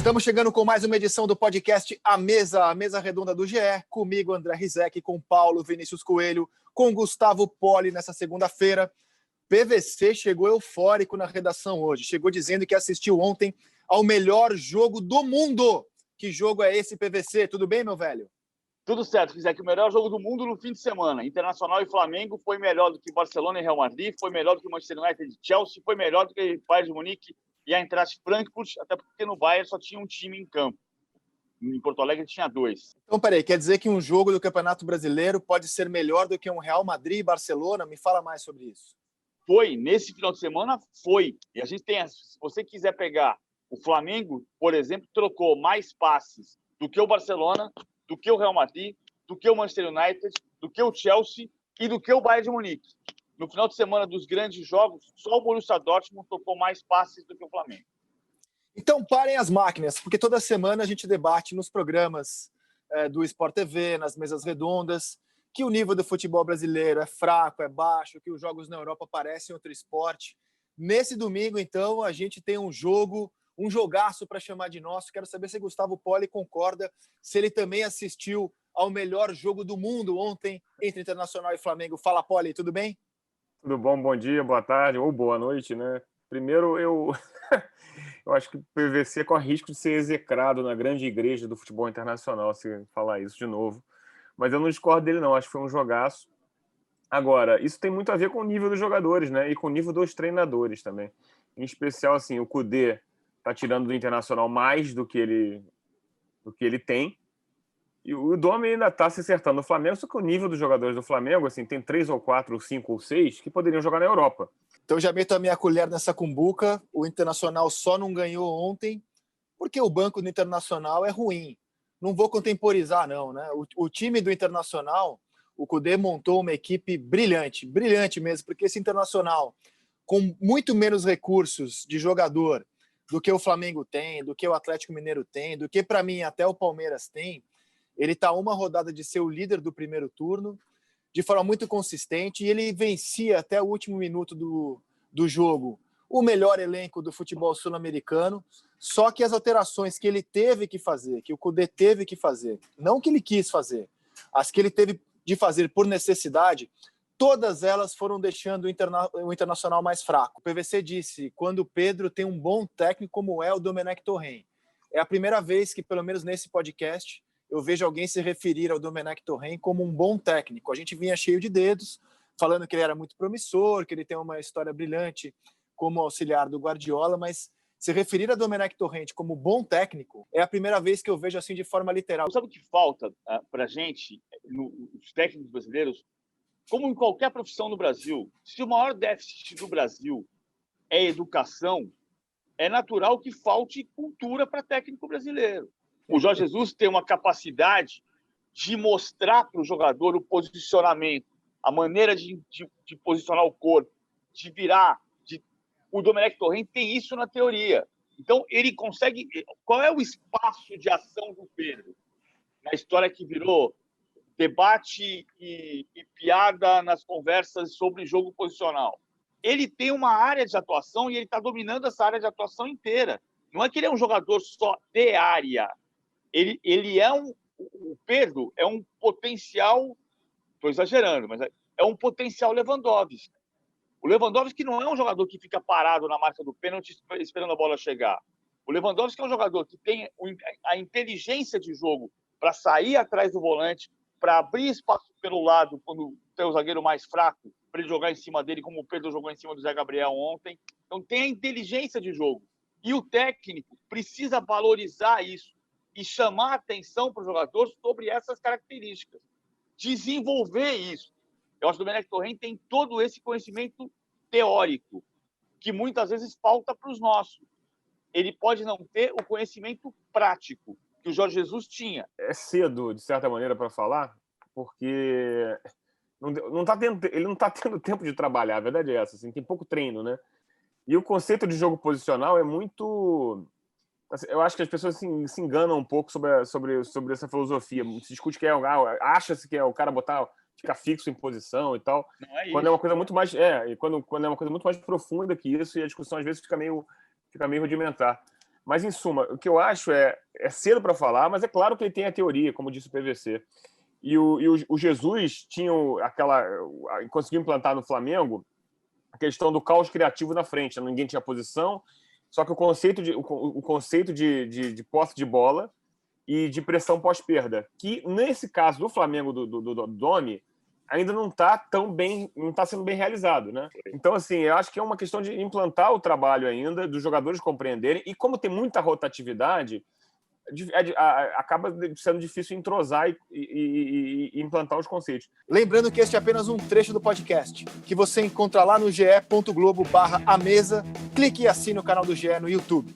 Estamos chegando com mais uma edição do podcast a mesa redonda do GE, comigo André Rizek, com Paulo Vinícius Coelho, com Gustavo Poli nessa segunda-feira. PVC chegou eufórico na redação hoje, chegou dizendo que assistiu ontem ao melhor jogo do mundo. Que jogo é esse, PVC? Tudo bem, meu velho? Tudo certo, Rizek. O melhor jogo do mundo no fim de semana. Internacional e Flamengo foi melhor do que Barcelona e Real Madrid, foi melhor do que Manchester United e Chelsea, foi melhor do que Bayern de Munique e a Eintracht Frankfurt, até porque no Bayern só tinha um time em campo. Em Porto Alegre tinha dois. Então, peraí, quer dizer que um jogo do Campeonato Brasileiro pode ser melhor do que um Real Madrid e Barcelona? Me fala mais sobre isso. Foi, nesse final de semana foi. E a gente tem, se você quiser pegar o Flamengo, por exemplo, trocou mais passes do que o Barcelona, do que o Real Madrid, do que o Manchester United, do que o Chelsea e do que o Bayern de Munique. No final de semana dos grandes jogos, só o Borussia Dortmund tocou mais passes do que o Flamengo. Então parem as máquinas, porque toda semana a gente debate nos programas do Sport TV, nas mesas redondas, que o nível do futebol brasileiro é fraco, é baixo, que os jogos na Europa parecem outro esporte. Nesse domingo, então, a gente tem um jogaço para chamar de nosso. Quero saber se Gustavo Poli concorda, se ele também assistiu ao melhor jogo do mundo ontem entre Internacional e Flamengo. Fala, Poli, tudo bem? Tudo bom? Bom dia, boa tarde ou boa noite, né? Primeiro, eu acho que o PVC corre risco de ser execrado na grande igreja do futebol internacional, se falar isso de novo. Mas eu não discordo dele, não. Acho que foi um jogaço. Agora, isso tem muito a ver com o nível dos jogadores, né? E com o nível dos treinadores também. Em especial, assim, o Kudê tá tirando do Internacional mais do que ele tem. E o Domi ainda está se acertando no Flamengo, só que o nível dos jogadores do Flamengo, assim, tem 3 ou 4, ou 5 ou 6 que poderiam jogar na Europa. Então já meto a minha colher nessa cumbuca. O Internacional só não ganhou ontem porque o banco do Internacional é ruim. Não vou contemporizar, não, né? O time do Internacional, o Kudê montou uma equipe brilhante, brilhante mesmo, porque esse Internacional, com muito menos recursos de jogador do que o Flamengo tem, do que o Atlético Mineiro tem, do que, para mim, até o Palmeiras tem, ele está uma rodada de ser o líder do primeiro turno, de forma muito consistente, e ele vencia até o último minuto do jogo o melhor elenco do futebol sul-americano, só que as alterações que ele teve que fazer, que o Kudê teve que fazer, não que ele quis fazer, as que ele teve de fazer por necessidade, todas elas foram deixando o Internacional mais fraco. O PVC disse, quando o Pedro tem um bom técnico como é o Domenech Torrent. É a primeira vez que, pelo menos nesse podcast, eu vejo alguém se referir ao Domenech Torrent como um bom técnico. A gente vinha cheio de dedos, falando que ele era muito promissor, que ele tem uma história brilhante como auxiliar do Guardiola, mas se referir a Domenech Torrent como bom técnico é a primeira vez que eu vejo assim de forma literal. Sabe o que falta para a gente, os técnicos brasileiros, como em qualquer profissão no Brasil? Se o maior déficit do Brasil é educação, é natural que falte cultura para técnico brasileiro. O Jorge Jesus tem uma capacidade de mostrar para o jogador o posicionamento, a maneira de posicionar o corpo, de virar. O Domenech Torrent tem isso na teoria. Então, ele consegue... Qual é o espaço de ação do Pedro? Na história que virou debate e piada nas conversas sobre jogo posicional. Ele tem uma área de atuação e ele está dominando essa área de atuação inteira. Não é que ele é um jogador só de área. Ele é o Pedro é um potencial, estou exagerando, mas é um potencial Lewandowski. O Lewandowski não é um jogador que fica parado na marca do pênalti esperando a bola chegar. O Lewandowski é um jogador que tem a inteligência de jogo para sair atrás do volante, para abrir espaço pelo lado quando tem o zagueiro mais fraco, para ele jogar em cima dele, como o Pedro jogou em cima do Zé Gabriel ontem. Então tem a inteligência de jogo. E o técnico precisa valorizar isso e chamar a atenção para o jogador sobre essas características. Desenvolver isso. Eu acho que o Domenech Torrent tem todo esse conhecimento teórico, que muitas vezes falta para os nossos. Ele pode não ter o conhecimento prático que o Jorge Jesus tinha. É cedo, de certa maneira, para falar, porque ele não está tendo tempo de trabalhar, a verdade é essa, assim, tem pouco treino, né? E o conceito de jogo posicional é muito... Eu acho que as pessoas se enganam um pouco sobre essa filosofia. Se discute que acha-se que é o cara ficar fixo em posição e tal. Não é quando isso, é uma coisa muito mais quando é uma coisa muito mais profunda que isso, e a discussão às vezes fica meio rudimentar. Mas, em suma, o que eu acho é cedo para falar, mas é claro que ele tem a teoria, como disse o PVC. E o Jesus conseguiu implantar no Flamengo a questão do caos criativo na frente. Ninguém tinha posição, só que o conceito de posse de bola e de pressão pós-perda, que nesse caso do Flamengo do Domi, ainda não está sendo bem realizado, né? Então, assim, eu acho que é uma questão de implantar o trabalho ainda, dos jogadores compreenderem, e como tem muita rotatividade, acaba sendo difícil entrosar e implantar os conceitos. Lembrando que este é apenas um trecho do podcast, que você encontra lá no ge.globo/amesa. Clique e assine o canal do GE no YouTube.